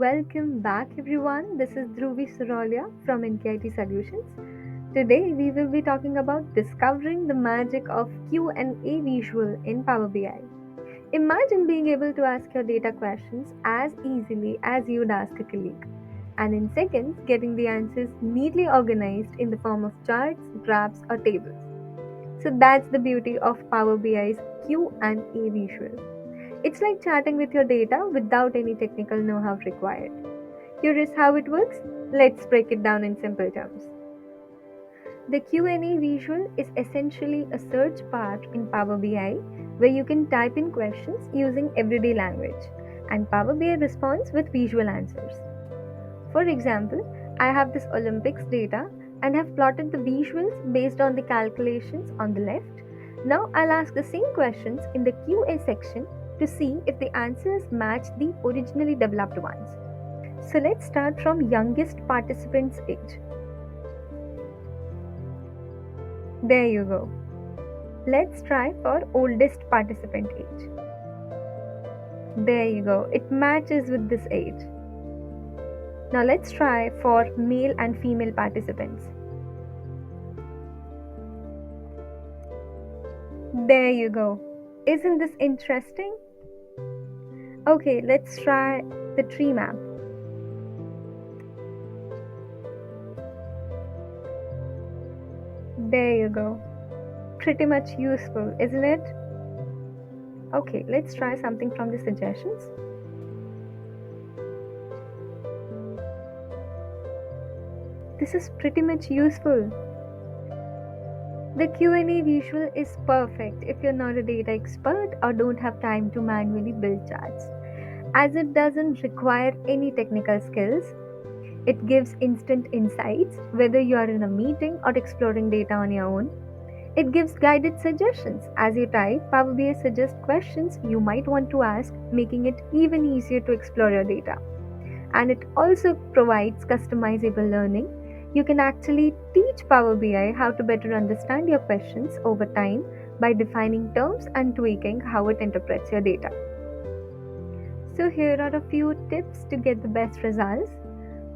Welcome back, everyone. This is Dhruvi Suralia from NKIT Solutions. Today, we will be talking about discovering the magic of QnA visual in Power BI. Imagine being able to ask your data questions as easily as you'd ask a colleague, and in seconds, getting the answers neatly organized in the form of charts, graphs, or tables. So that's the beauty of Power BI's Q&A visual. It's like chatting with your data without any technical know-how required. Curious how it works? Let's break it down in simple terms. The Q&A visual is essentially a search bar in Power BI where you can type in questions using everyday language and Power BI responds with visual answers. For example, I have this Olympics data and have plotted the visuals based on the calculations on the left. Now I'll ask the same questions in the QA section to see if the answers match the originally developed ones. So let's start from youngest participant's age. There you go. Let's try for oldest participant age. There you go. It matches with this age. Now let's try for male and female participants. There you go. Isn't this interesting? Okay, let's try the tree map. There you go. Pretty much useful, isn't it? Okay, let's try something from the suggestions. This is pretty much useful. The Q&A visual is perfect if you're not a data expert or don't have time to manually build charts. As it doesn't require any technical skills, it gives instant insights whether you are in a meeting or exploring data on your own. It gives guided suggestions. As you type, Power BI suggests questions you might want to ask, making it even easier to explore your data. And it also provides customizable learning. You can actually teach Power BI how to better understand your questions over time by defining terms and tweaking how it interprets your data. So, here are a few tips to get the best results.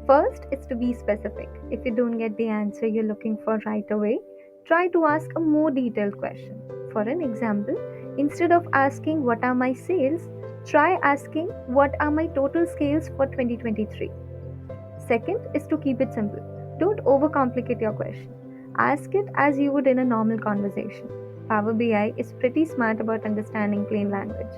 First is to be specific. If you don't get the answer you're looking for right away, try to ask a more detailed question. For an example, instead of asking what are my sales, try asking what are my total sales for 2023. Second is to keep it simple. Don't overcomplicate your question. Ask it as you would in a normal conversation. Power BI is pretty smart about understanding plain language.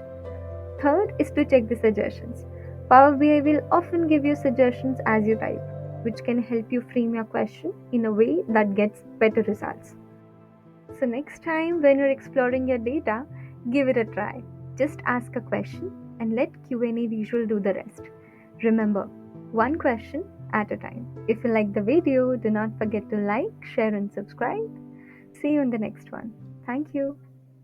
Third is to check the suggestions. Power BI will often give you suggestions as you type, which can help you frame your question in a way that gets better results. So, next time when you're exploring your data, give it a try. Just ask a question and let QnA visual do the rest. Remember, one question at a time. If you like the video, do not forget to like, share, and subscribe. See you in the next one. Thank you.